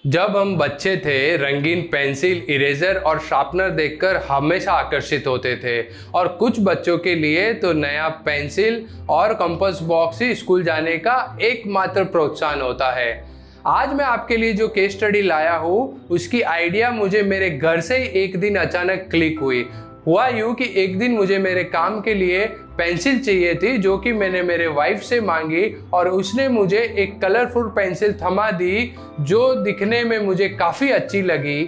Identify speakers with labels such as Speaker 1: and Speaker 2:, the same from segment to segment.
Speaker 1: जब हम बच्चे थे रंगीन पेंसिल, इरेजर और शार्पनर देखकर हमेशा आकर्षित होते थे और कुछ बच्चों के लिए तो नया पेंसिल और कंपास बॉक्स ही स्कूल जाने का एकमात्र प्रोत्साहन होता है। आज मैं आपके लिए जो केस स्टडी लाया हूँ उसकी आइडिया मुझे मेरे घर से ही एक दिन अचानक क्लिक हुआ यूँ कि एक दिन मुझे मेरे काम के लिए पेंसिल चाहिए थी जो कि मैंने मेरे वाइफ से मांगी और उसने मुझे एक कलरफुल पेंसिल थमा दी जो दिखने में मुझे काफ़ी अच्छी लगी।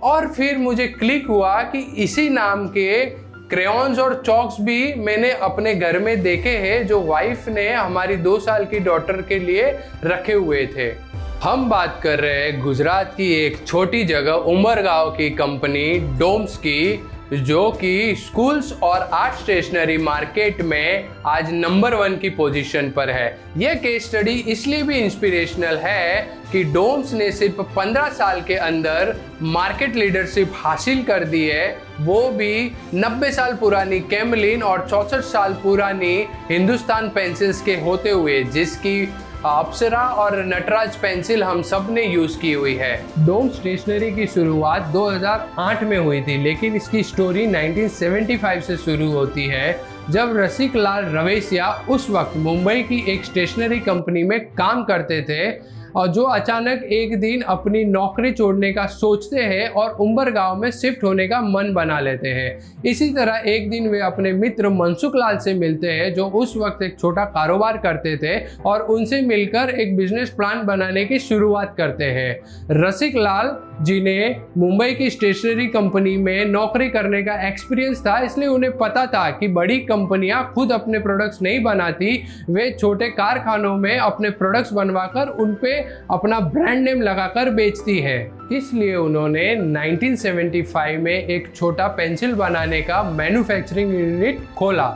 Speaker 1: और फिर मुझे क्लिक हुआ कि इसी नाम के क्रेयॉन्स और चॉक्स भी मैंने अपने घर में देखे हैं जो वाइफ ने हमारी 2 साल की डॉटर के लिए रखे हुए थे। हम बात कर रहे हैं गुजरात की एक छोटी जगह उमरगांव की कंपनी डोम्स की, जो कि स्कूल्स और आर्ट स्टेशनरी मार्केट में आज नंबर 1 की पोजीशन पर है। यह केस स्टडी इसलिए भी इंस्पिरेशनल है कि डोम्स ने सिर्फ 15 साल के अंदर मार्केट लीडरशिप हासिल कर दी है, वो भी 90 साल पुरानी कैमलिन और 64 साल पुरानी हिंदुस्तान पेंसिल्स के होते हुए, जिसकी अप्सरा और नटराज पेंसिल हम सब ने यूज की हुई है। डोम स्टेशनरी की शुरुआत 2008 में हुई थी, लेकिन इसकी स्टोरी 1975 से शुरू होती है जब रसिक लाल रवेसिया उस वक्त मुंबई की एक स्टेशनरी कंपनी में काम करते थे और जो अचानक एक दिन अपनी नौकरी छोड़ने का सोचते हैं और उमरगांव में शिफ्ट होने का मन बना लेते हैं। इसी तरह एक दिन वे अपने मित्र मनसुख लाल से मिलते हैं जो उस वक्त एक छोटा कारोबार करते थे और उनसे मिलकर एक बिजनेस प्लान बनाने की शुरुआत करते हैं। रसिक लाल जिन्हें मुंबई की स्टेशनरी कंपनी में नौकरी करने का एक्सपीरियंस था, इसलिए उन्हें पता था कि बड़ी कंपनियां खुद अपने प्रोडक्ट्स नहीं बनाती, वे छोटे कारखानों में अपने प्रोडक्ट्स बनवाकर उन पे अपना ब्रांड नेम लगाकर बेचती है। इसलिए उन्होंने 1975 में एक छोटा पेंसिल बनाने का मैन्युफैक्चरिंग यूनिट खोला।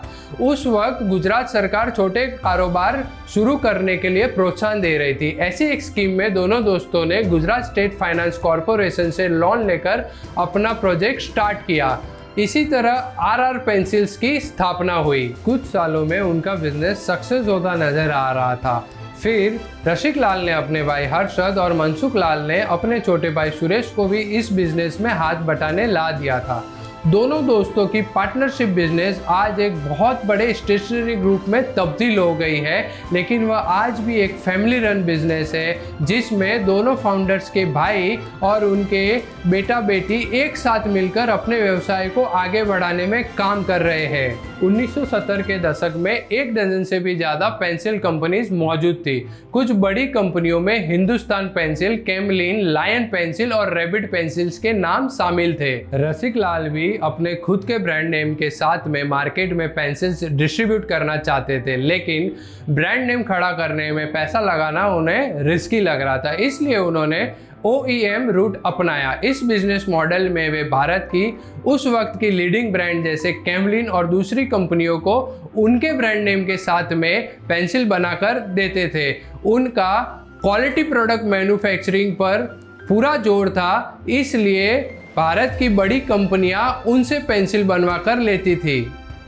Speaker 1: उस वक्त गुजरात सरकार छोटे कारोबार शुरू करने के लिए प्रोत्साहन दे रही थी। ऐसी एक स्कीम में दोनों दोस्तों ने गुजरात स्टेट फाइनेंस कॉरपोरेशन से लोन लेकर अपना प्रोजेक्ट स्टार्ट किया। इसी तरह आरआर पेंसिल्स की स्थापना हुई। कुछ सालों में उनका बिजनेस सक्सेस होता नजर आ रहा था। फिर रसिक लाल ने अपने भाई हर्षद और मनसुख लाल ने अपने छोटे भाई सुरेश को भी इस बिजनेस में हाथ बटाने ला दिया था। दोनों दोस्तों की पार्टनरशिप बिजनेस आज एक बहुत बड़े स्टेशनरी ग्रुप में तब्दील हो गई है, लेकिन वह आज भी एक फैमिली रन बिजनेस है जिसमें दोनों फाउंडर्स के भाई और उनके बेटा बेटी एक साथ मिलकर अपने व्यवसाय को आगे बढ़ाने में काम कर रहे हैं। 1970 के दशक में 1 डजन से भी ज़्यादा पेंसिल कंपनीज मौजूद थी। कुछ बड़ी कंपनियों में Hindustan pencil, Camlin, Lion pencil और रैबिट पेंसिल्स के नाम शामिल थे। रसिक लाल भी अपने खुद के ब्रांड नेम के साथ में मार्केट में पेंसिल्स डिस्ट्रीब्यूट करना चाहते थे, लेकिन ब्रांड नेम खड़ा करने में पैसा लगाना उन्हें रिस्की लग रहा था, इसलिए उन्होंने OEM रूट अपनाया। इस बिजनेस मॉडल में वे भारत की उस वक्त की लीडिंग ब्रांड जैसे कैमलिन और दूसरी कंपनियों को उनके ब्रांड नेम के साथ में पेंसिल बनाकर देते थे। उनका क्वालिटी प्रोडक्ट मैन्युफैक्चरिंग पर पूरा जोर था, इसलिए भारत की बड़ी कंपनियां उनसे पेंसिल बनवा कर लेती थी।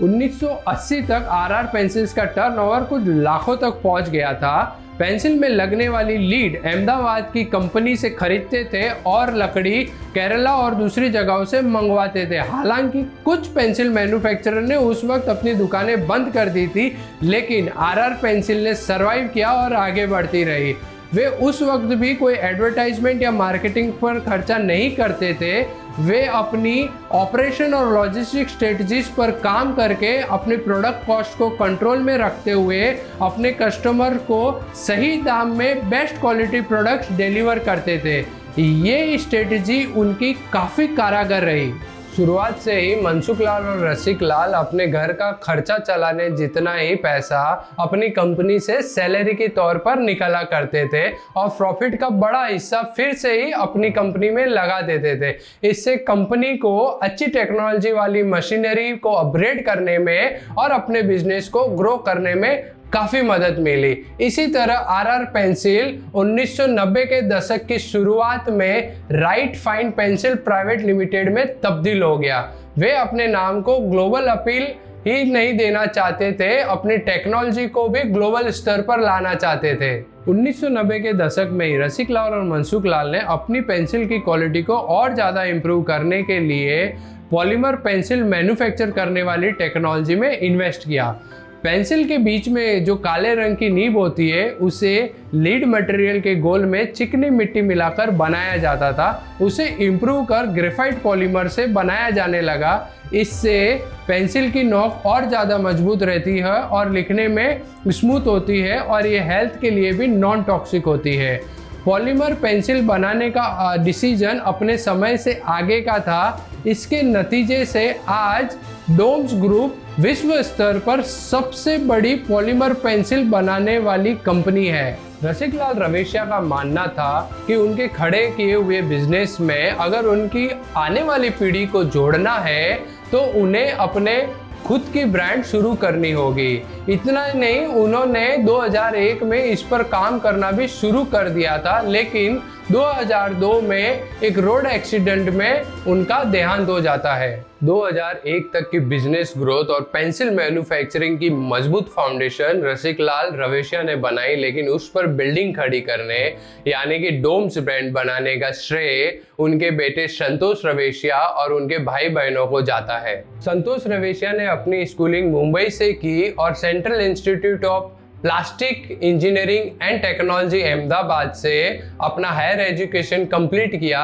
Speaker 1: 1980 तक आरआर पेंसिल्स का टर्नओवर कुछ लाखों तक पहुंच गया था। पेंसिल में लगने वाली लीड अहमदाबाद की कंपनी से खरीदते थे और लकड़ी केरला और दूसरी जगहों से मंगवाते थे। हालांकि कुछ पेंसिल मैन्युफैक्चरर ने उस वक्त अपनी दुकानें बंद कर दी थी, लेकिन आरआर पेंसिल ने सरवाइव किया और आगे बढ़ती रही। वे उस वक्त भी कोई एडवर्टाइजमेंट या मार्केटिंग पर खर्चा नहीं करते थे। वे अपनी ऑपरेशन और लॉजिस्टिक स्ट्रेटजीज पर काम करके अपने प्रोडक्ट कॉस्ट को कंट्रोल में रखते हुए अपने कस्टमर को सही दाम में बेस्ट क्वालिटी प्रोडक्ट्स डिलीवर करते थे। ये स्ट्रेटजी उनकी काफ़ी कारगर रही। शुरुआत से ही मनसुख लाल और रसिक लाल अपने घर का खर्चा चलाने जितना ही पैसा अपनी कंपनी से सैलरी के तौर पर निकाला करते थे और प्रॉफिट का बड़ा हिस्सा फिर से ही अपनी कंपनी में लगा देते थे। इससे कंपनी को अच्छी टेक्नोलॉजी वाली मशीनरी को अपग्रेड करने में और अपने बिजनेस को ग्रो करने में काफ़ी मदद मिली। इसी तरह आरआर पेंसिल 1990 के दशक की शुरुआत में right fine pencil private limited में तब्दील हो गया। वे अपने नाम को ग्लोबल अपील ही नहीं देना चाहते थे, अपनी टेक्नोलॉजी को भी ग्लोबल स्तर पर लाना चाहते थे। 1990 के दशक में ही रसिक लाल और मनसुख लाल ने अपनी पेंसिल की क्वालिटी को और ज़्यादा इम्प्रूव करने के लिए पॉलीमर पेंसिल मैन्युफैक्चर करने वाली टेक्नोलॉजी में इन्वेस्ट किया। पेंसिल के बीच में जो काले रंग की नीब होती है उसे लीड मटेरियल के गोल में चिकनी मिट्टी मिलाकर बनाया जाता था। उसे इम्प्रूव कर ग्रेफाइट पॉलीमर से बनाया जाने लगा। इससे पेंसिल की नोक और ज़्यादा मजबूत रहती है और लिखने में स्मूथ होती है और ये हेल्थ के लिए भी नॉन टॉक्सिक होती है। पॉलीमर पेंसिल बनाने का डिसीजन अपने समय से आगे का था। इसके नतीजे से आज डोम्स ग्रुप विश्व स्तर पर सबसे बड़ी पॉलीमर पेंसिल बनाने वाली कंपनी है। रसिक लाल रवेशिया का मानना था कि उनके खड़े किए हुए बिजनेस में अगर उनकी आने वाली पीढ़ी को जोड़ना है तो उन्हें अपने खुद की ब्रांड शुरू करनी होगी। इतना ही नहीं, उन्होंने 2001 में इस पर काम करना भी शुरू कर दिया था, लेकिन 2002 में एक रोड एक्सीडेंट में उनका देहांत हो जाता है। 2001 तक की बिजनेस ग्रोथ और पेंसिल मैन्युफैक्चरिंग की मजबूत फाउंडेशन रसिक लाल रवेशिया ने बनाई, लेकिन उस पर बिल्डिंग खड़ी करने यानी कि डोम्स ब्रांड बनाने का श्रेय उनके बेटे संतोष रवेशिया और उनके भाई बहनों को जाता है। संतोष रवेशिया ने अपनी स्कूलिंग मुंबई से की और central institute of plastic engineering and technology Ahmedabad से अपना हायर एजुकेशन कंप्लीट किया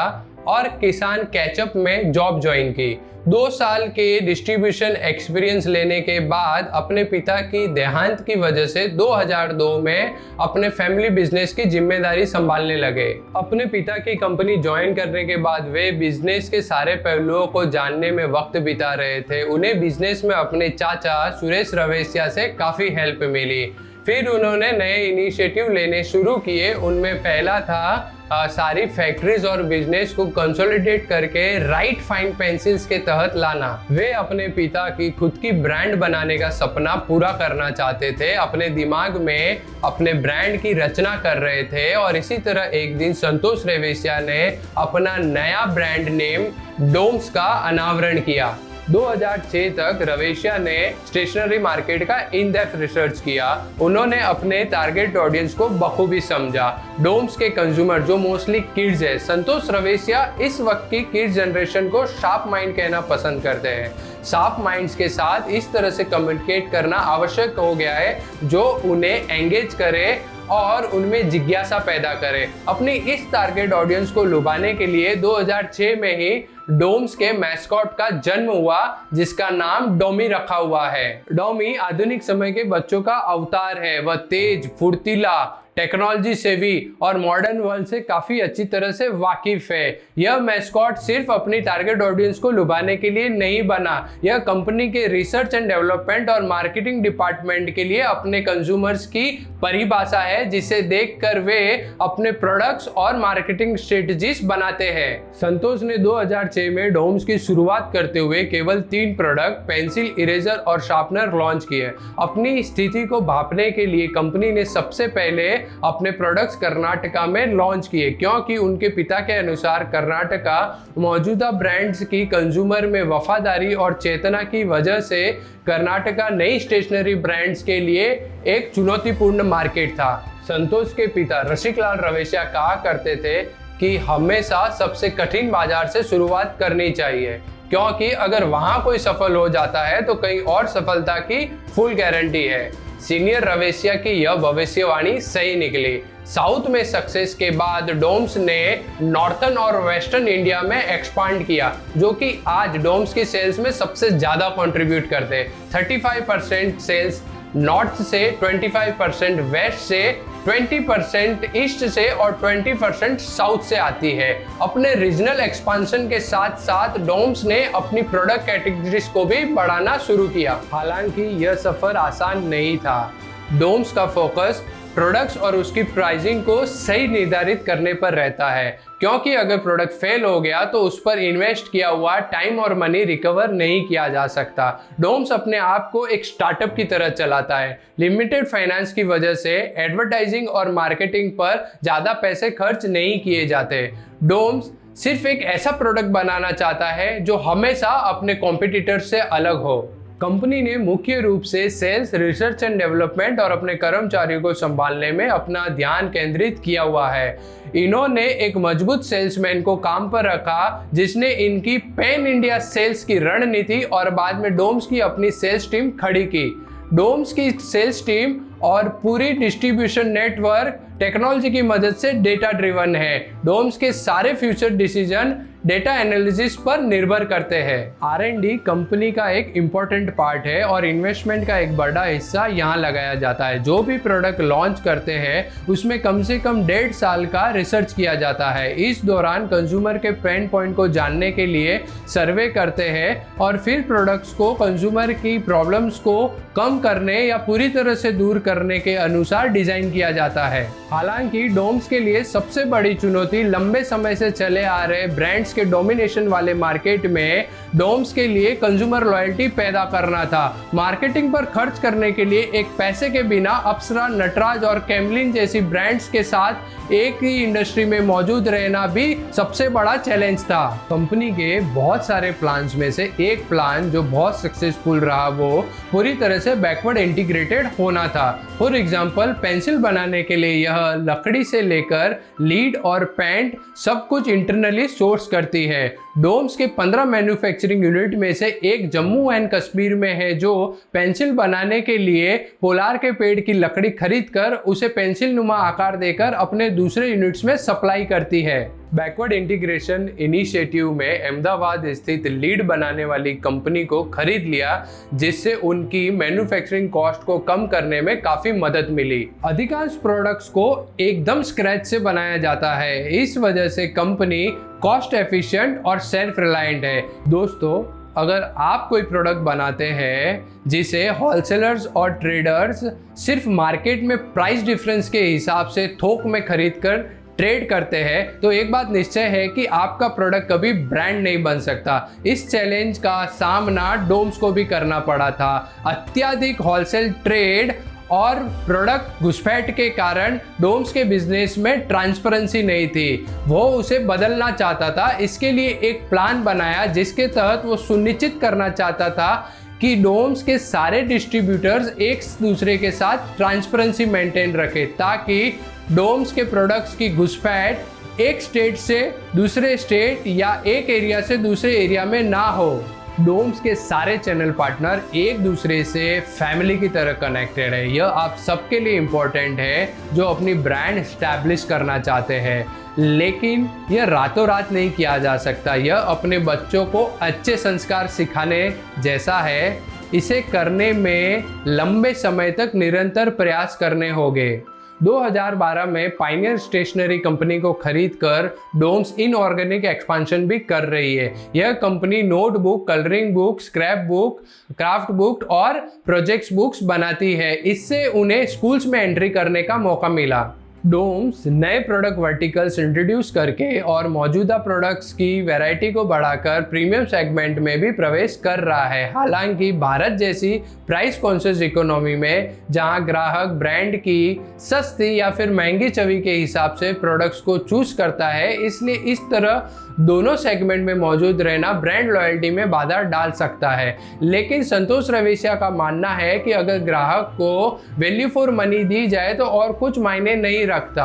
Speaker 1: और किसान कैचअप में जॉब ज्वाइन की। 2 साल के डिस्ट्रीब्यूशन एक्सपीरियंस लेने के बाद अपने पिता की देहांत की वजह से 2002 में अपने फैमिली बिजनेस की जिम्मेदारी संभालने लगे। अपने पिता की कंपनी ज्वाइन करने के बाद वे बिजनेस के सारे पहलुओं को जानने में वक्त बिता रहे थे। उन्हें बिजनेस में अपने चाचा सुरेश रवेशिया से काफ़ी हेल्प मिली। फिर उन्होंने नए इनिशिएटिव लेने शुरू किए। उनमें पहला था सारी फैक्ट्रीज और बिजनेस को कंसोलिडेट करके राइट फाइन पेंसिल्स के तहत लाना। वे अपने पिता की खुद की ब्रांड बनाने का सपना पूरा करना चाहते थे। अपने दिमाग में अपने ब्रांड की रचना कर रहे थे और इसी तरह एक दिन संतोष रवेशिया ने अपना नया ब्रांड नेम डोम्स का अनावरण किया। 2006 तक रवेशिया ने स्टेशनरी मार्केट का इन डेप्थ रिसर्च किया। उन्होंने अपने टारगेट ऑडियंस को बखूबी समझा, डोम्स के कंज्यूमर जो मोस्टली किड्स है। संतोष रवेशिया इस वक्त की किड्स जनरेशन को शार्प माइंड कहना पसंद करते हैं। शार्प माइंड्स के साथ इस तरह से कम्युनिकेट करना आवश्यक हो गया है जो उन्हें एंगेज करे और उनमें जिज्ञासा पैदा करे। अपनी इस टारगेट ऑडियंस को लुभाने के लिए 2006 में ही डोम्स के मैस्कॉट का जन्म हुआ जिसका नाम डोमी रखा हुआ है। डोमी आधुनिक समय के बच्चों का अवतार है। वह तेज, फुर्तीला, टेक्नोलॉजी सेवी और मॉडर्न वर्ल्ड से काफी अच्छी तरह से वाकिफ है। यह मैस्कॉट सिर्फ अपनी टारगेट ऑडियंस को लुभाने के लिए नहीं बना, यह कंपनी के रिसर्च एंड डेवलपमेंट और मार्केटिंग डिपार्टमेंट के लिए अपने कंज्यूमर्स की परिभाषा है जिसे देखकर वे अपने प्रोडक्ट्स और मार्केटिंग स्ट्रेटजीज बनाते हैं। संतोष ने 2006 में डोम्स की शुरुआत करते हुए केवल 3 प्रोडक्ट पेंसिल, इरेजर और शार्पनर लॉन्च किए। अपनी स्थिति को भांपने के लिए कंपनी ने सबसे पहले अपने प्रोडक्ट्स कर्नाटका में लॉन्च किए, क्योंकि उनके पिता के अनुसार कर्नाटका मौजूदा ब्रांड्स की कंज्यूमर में वफादारी और चेतना की वजह से कर्नाटका नई स्टेशनरी ब्रांड्स के लिए एक चुनौतीपूर्ण मार्केट था। संतोष के पिता रसिक लाल रवेशिया कहा करते थे कि हमेशा सबसे कठिन बाजार से शुरुआत करनी चाहिए, क्योंकि अगर वहां कोई सफल हो जाता है तो कहीं और सफलता की फुल गारंटी है। सीनियर रवेशिया की यह भविष्यवाणी सही निकली। साउथ में सक्सेस के बाद डोम्स ने नॉर्थन और वेस्टर्न इंडिया में एक्सपांड किया, जो कि आज डोम्स की सेल्स में सबसे ज्यादा कंट्रीब्यूट करते हैं। 35% सेल्स नॉर्थ से, 25% वेस्ट से, 20% ईस्ट से और 20% साउथ से आती है। अपने रीजनल एक्सपांशन के साथ साथ डोम्स ने अपनी प्रोडक्ट कैटेगरीज को भी बढ़ाना शुरू किया। हालांकि यह सफर आसान नहीं था। डोम्स का फोकस प्रोडक्ट्स और उसकी प्राइसिंग को सही निर्धारित करने पर रहता है, क्योंकि अगर प्रोडक्ट फेल हो गया तो उस पर इन्वेस्ट किया हुआ टाइम और मनी रिकवर नहीं किया जा सकता। डोम्स अपने आप को एक स्टार्टअप की तरह चलाता है। लिमिटेड फाइनेंस की वजह से एडवर्टाइजिंग और मार्केटिंग पर ज़्यादा पैसे खर्च नहीं किए जाते। डोम्स सिर्फ एक ऐसा प्रोडक्ट बनाना चाहता है जो हमेशा अपने कॉम्पिटिटर से अलग हो। कंपनी ने मुख्य रूप से सेल्स, रिसर्च एंड डेवलपमेंट और अपने कर्मचारियों को संभालने में अपना ध्यान केंद्रित किया हुआ है। इन्होंने एक मजबूत सेल्समैन को काम पर रखा जिसने इनकी पैन इंडिया सेल्स की रणनीति और बाद में डोम्स की अपनी सेल्स टीम खड़ी की। डोम्स की सेल्स टीम और पूरी डिस्ट्रीब्यूशन नेटवर्क टेक्नोलॉजी की मदद से डेटा ड्रिवन है। डोम्स के सारे फ्यूचर डिसीजन डेटा एनालिसिस पर निर्भर करते हैं। R&D कंपनी का एक इम्पोर्टेंट पार्ट है और इन्वेस्टमेंट का एक बड़ा हिस्सा यहाँ लगाया जाता है। जो भी प्रोडक्ट लॉन्च करते हैं उसमें कम से कम 1.5 साल का रिसर्च किया जाता है। इस दौरान कंज्यूमर के पेन पॉइंट को जानने के लिए सर्वे करते हैं और फिर प्रोडक्ट्स को कंज्यूमर की प्रॉब्लम्स को कम करने या पूरी तरह से दूर करने के अनुसार डिजाइन किया जाता है। हालांकि डोम्स के लिए सबसे बड़ी चुनौती लंबे समय से चले आ रहे ब्रांड्स के डोमिनेशन वाले मार्केट में डोम्स के लिए कंज्यूमर लॉयल्टी पैदा करना था। मार्केटिंग पर खर्च करने के लिए एक पैसे के बिना अप्सरा, नटराज और कैमलिन जैसी ब्रांड्स के साथ एक ही इंडस्ट्री में मौजूद रहना भी सबसे बड़ा चैलेंज था। कंपनी के बहुत सारे प्लान्स में से एक प्लान जो बहुत सक्सेसफुल रहा वो पूरी तरह से बैकवर्ड इंटीग्रेटेड होना था। फॉर एग्जाम्पल, पेंसिल बनाने के लिए यह लकड़ी से लेकर लीड और पेंट सब कुछ इंटरनली सोर्स करती है। डोम्स के 15 मैन्युफैक्चरिंग यूनिट में से एक जम्मू एंड कश्मीर में है जो पेंसिल बनाने के लिए पोलार के पेड़ की लकड़ी खरीदकर उसे पेंसिल नुमा आकार देकर अपने दूसरे यूनिट्स में सप्लाई करती है। बैकवर्ड इंटीग्रेशन इनिशिएटिव में अहमदाबाद स्थित लीड बनाने वाली कंपनी को खरीद लिया जिससे उनकी मैन्युफैक्चरिंग कॉस्ट को कम करने में काफी मदद मिली। अधिकांश प्रोडक्ट्स को एकदम स्क्रैच से बनाया जाता है, इस वजह से कंपनी कॉस्ट एफिशिएंट और सेल्फ रिलायंट है। दोस्तों, अगर आप कोई प्रोडक्ट बनाते हैं जिसे होलसेलर्स और ट्रेडर्स सिर्फ मार्केट में प्राइस डिफरेंस के हिसाब से थोक में खरीदकर ट्रेड करते हैं तो एक बात निश्चय है कि आपका प्रोडक्ट कभी ब्रांड नहीं बन सकता। इस चैलेंज का सामना डोम्स को भी करना पड़ा था। अत्यधिक होलसेल ट्रेड और प्रोडक्ट घुसपैठ के कारण डोम्स के बिजनेस में ट्रांसपेरेंसी नहीं थी। वो उसे बदलना चाहता था। इसके लिए एक प्लान बनाया जिसके तहत वो सुनिश्चित करना चाहता था कि डोम्स के सारे डिस्ट्रीब्यूटर्स एक दूसरे के साथ ट्रांसपेरेंसी मेंटेन रखें ताकि डोम्स के प्रोडक्ट्स की घुसपैठ एक स्टेट से दूसरे स्टेट या एक एरिया से दूसरे एरिया में ना हो। डोम्स के सारे चैनल पार्टनर एक दूसरे से फैमिली की तरह कनेक्टेड है। यह आप सबके लिए इम्पोर्टेंट है जो अपनी ब्रांड एस्टैब्लिश करना चाहते हैं, लेकिन यह रातों रात नहीं किया जा सकता। यह अपने बच्चों को अच्छे संस्कार सिखाने जैसा है। इसे करने में लंबे समय तक निरंतर प्रयास करने होंगे। 2012 में पायनियर स्टेशनरी कंपनी को खरीदकर डोम्स इनऑर्गेनिक एक्सपांशन भी कर रही है। यह company notebook, colouring book, scrap book, craft book और प्रोजेक्ट्स बुक्स बनाती है। इससे उन्हें स्कूल्स में एंट्री करने का मौका मिला। डोम्स नए प्रोडक्ट वर्टिकल्स इंट्रोड्यूस करके और मौजूदा प्रोडक्ट्स की वैरायटी को बढ़ाकर प्रीमियम सेगमेंट में भी प्रवेश कर रहा है। हालांकि भारत जैसी प्राइस कॉन्शियस इकोनॉमी में जहां ग्राहक ब्रांड की सस्ती या फिर महंगी छवि के हिसाब से प्रोडक्ट्स को चूज करता है, इसलिए इस तरह दोनों सेगमेंट में मौजूद रहना ब्रांड लॉयल्टी में बाधा डाल सकता है। लेकिन संतोष रवेशिया का मानना है कि अगर ग्राहक को वैल्यू फॉर मनी दी जाए तो और कुछ मायने नहीं रखता।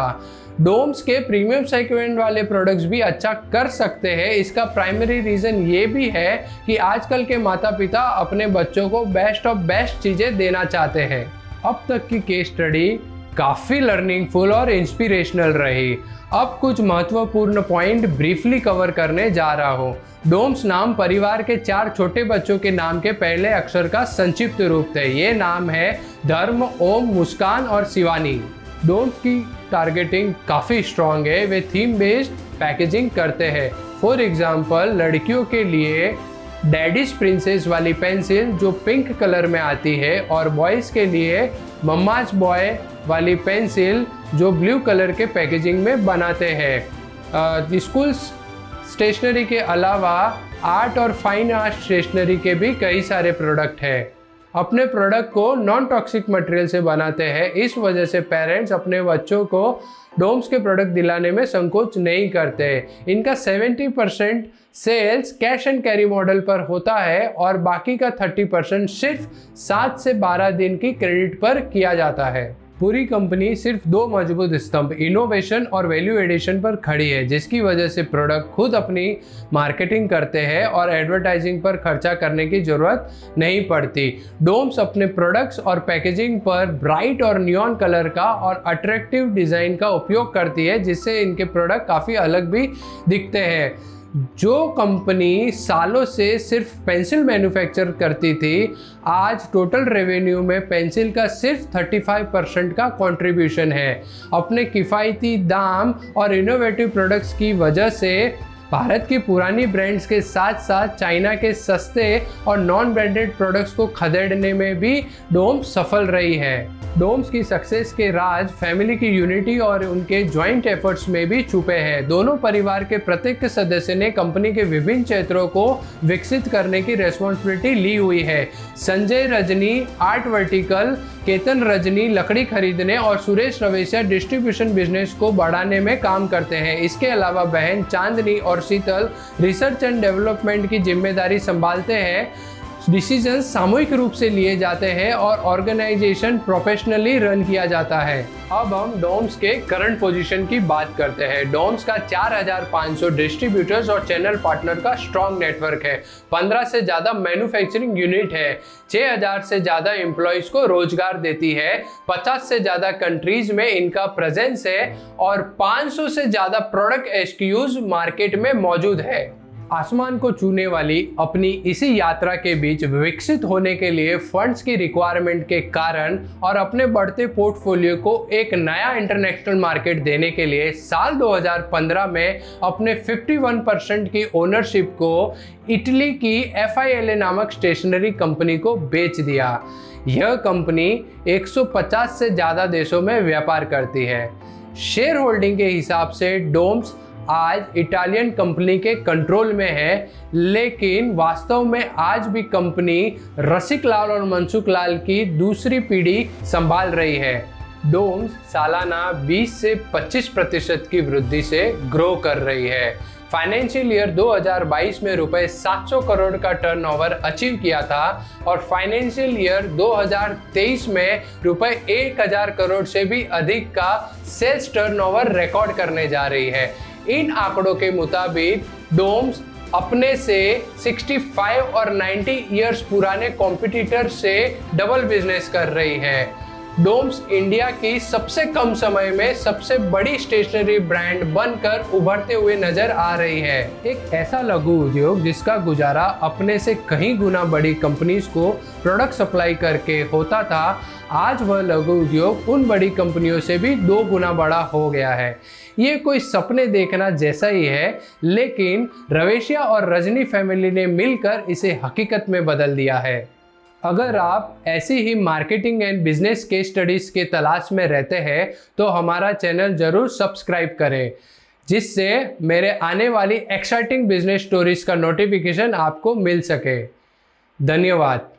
Speaker 1: डोम्स के प्रीमियम सेगमेंट वाले प्रोडक्ट्स भी अच्छा कर सकते हैं। इसका प्राइमरी रीजन ये भी है कि आजकल के माता पिता अपने बच्चों को बेस्ट ऑफ बेस्ट चीजें देना चाहते हैं। अब तक की केस स्टडी काफी लर्निंगफुल और इंस्पिरेशनल रही। अब कुछ महत्वपूर्ण पॉइंट ब्रीफली कवर करने जा रहा हूँ। डोम्स नाम परिवार के 4 छोटे बच्चों के नाम के पहले अक्षर का संक्षिप्त रूप है। ये नाम है धर्म, ओम, मुस्कान और शिवानी। डोम्स की टारगेटिंग काफ़ी स्ट्रॉन्ग है। वे थीम बेस्ड पैकेजिंग करते हैं। फॉर एग्जाम्पल, लड़कियों के लिए डैडीज प्रिंसेस वाली पेंसिल जो पिंक कलर में आती है और बॉयज़ के लिए मम्माज बॉय वाली पेंसिल जो ब्लू कलर के पैकेजिंग में बनाते हैं। स्कूल स्टेशनरी के अलावा आर्ट और फाइन आर्ट स्टेशनरी के भी कई सारे प्रोडक्ट हैं। अपने प्रोडक्ट को नॉन टॉक्सिक मटेरियल से बनाते हैं। इस वजह से पेरेंट्स अपने बच्चों को डोम्स के प्रोडक्ट दिलाने में संकोच नहीं करते। इनका 70% sales cash and carry model पर होता है और बाकी का 30% सिर्फ 7 से 12 दिन की क्रेडिट पर किया जाता है। पूरी कंपनी सिर्फ 2 मजबूत स्तंभ इनोवेशन और वैल्यू एडिशन पर खड़ी है, जिसकी वजह से प्रोडक्ट खुद अपनी मार्केटिंग करते हैं और एडवर्टाइजिंग पर खर्चा करने की जरूरत नहीं पड़ती। डोम्स अपने प्रोडक्ट्स और पैकेजिंग पर ब्राइट और नियॉन कलर का और अट्रैक्टिव डिज़ाइन का उपयोग करती है, जिससे इनके प्रोडक्ट काफ़ी अलग भी दिखते हैं। जो कंपनी सालों से सिर्फ पेंसिल मैन्युफैक्चर करती थी, आज टोटल रेवेन्यू में पेंसिल का सिर्फ 35% का कंट्रीब्यूशन है। अपने किफ़ायती दाम और इनोवेटिव प्रोडक्ट्स की वजह से भारत की पुरानी ब्रांड्स के साथ साथ चाइना के सस्ते और नॉन ब्रांडेड प्रोडक्ट्स को खदेड़ने में भी डोम्स सफल रही है। डोम्स की सक्सेस के राज फैमिली की यूनिटी और उनके ज्वाइंट एफर्ट्स में भी छुपे हैं। दोनों परिवार के प्रत्येक सदस्य ने कंपनी के विभिन्न क्षेत्रों को विकसित करने की रेस्पॉन्सिबिलिटी ली हुई है। संजय रजनी आर्ट वर्टिकल, केतन रजनी लकड़ी खरीदने और सुरेश रवेशिया डिस्ट्रीब्यूशन बिजनेस को बढ़ाने में काम करते हैं। इसके अलावा बहन चांदनी और शीतल रिसर्च एंड डेवलपमेंट की जिम्मेदारी संभालते हैं। डिसीजन सामूहिक रूप से लिए जाते हैं और ऑर्गेनाइजेशन प्रोफेशनली रन किया जाता है। अब हम डोम्स के करंट पोजीशन की बात करते हैं। डोम्स का 4500 डिस्ट्रीब्यूटर्स और चैनल पार्टनर का स्ट्रॉन्ग नेटवर्क है। 15 से ज़्यादा मैन्युफैक्चरिंग यूनिट है। 6000 से ज़्यादा एम्प्लॉयज़ को रोजगार देती है। 50 से ज़्यादा कंट्रीज में इनका प्रेजेंस है और 500 से ज़्यादा प्रोडक्ट एसक्यूज मार्केट में मौजूद है। आसमान को छूने वाली अपनी इसी यात्रा के बीच विकसित होने के लिए फंड्स की रिक्वायरमेंट के कारण और अपने बढ़ते पोर्टफोलियो को एक नया इंटरनेशनल मार्केट देने के लिए साल 2015 में अपने 51% की ओनरशिप को इटली की FILA नामक स्टेशनरी कंपनी को बेच दिया। यह कंपनी 150 से ज़्यादा देशों में व्यापार करती है। शेयर होल्डिंग के हिसाब से डोम्स आज इटालियन कंपनी के कंट्रोल में है, लेकिन वास्तव में आज भी कंपनी रसिक लाल और मनसुख लाल की दूसरी पीढ़ी संभाल रही है। डोम्स सालाना 20 से 25% की वृद्धि से ग्रो कर रही है। फाइनेंशियल ईयर 2022 में रुपए 700 करोड़ का टर्नओवर अचीव किया था और फाइनेंशियल ईयर 2023 में रुपए 1000 करोड़ से भी अधिक का सेल्स टर्नओवर रिकॉर्ड करने जा रही है। इन आंकड़ों के मुताबिक डोम्स अपने से 65 और 90 इयर्स पुराने कॉम्पिटिटर से डबल बिजनेस कर रही है। डोम्स इंडिया की सबसे कम समय में सबसे बड़ी स्टेशनरी ब्रांड बनकर उभरते हुए नजर आ रही है। एक ऐसा लघु उद्योग जिसका गुजारा अपने से कहीं गुना बड़ी कंपनीज को प्रोडक्ट सप्लाई करके होता था, आज वह लघु उद्योग उन बड़ी कंपनियों से भी 2 गुना बड़ा हो गया है। ये कोई सपने देखना जैसा ही है, लेकिन रवेशिया और रजनी फैमिली ने मिलकर इसे हकीकत में बदल दिया है। अगर आप ऐसी ही marketing and business case studies के तलाश में रहते हैं तो हमारा चैनल ज़रूर सब्सक्राइब करें, जिससे मेरे आने वाली एक्साइटिंग बिजनेस स्टोरीज का नोटिफिकेशन आपको मिल सके। धन्यवाद।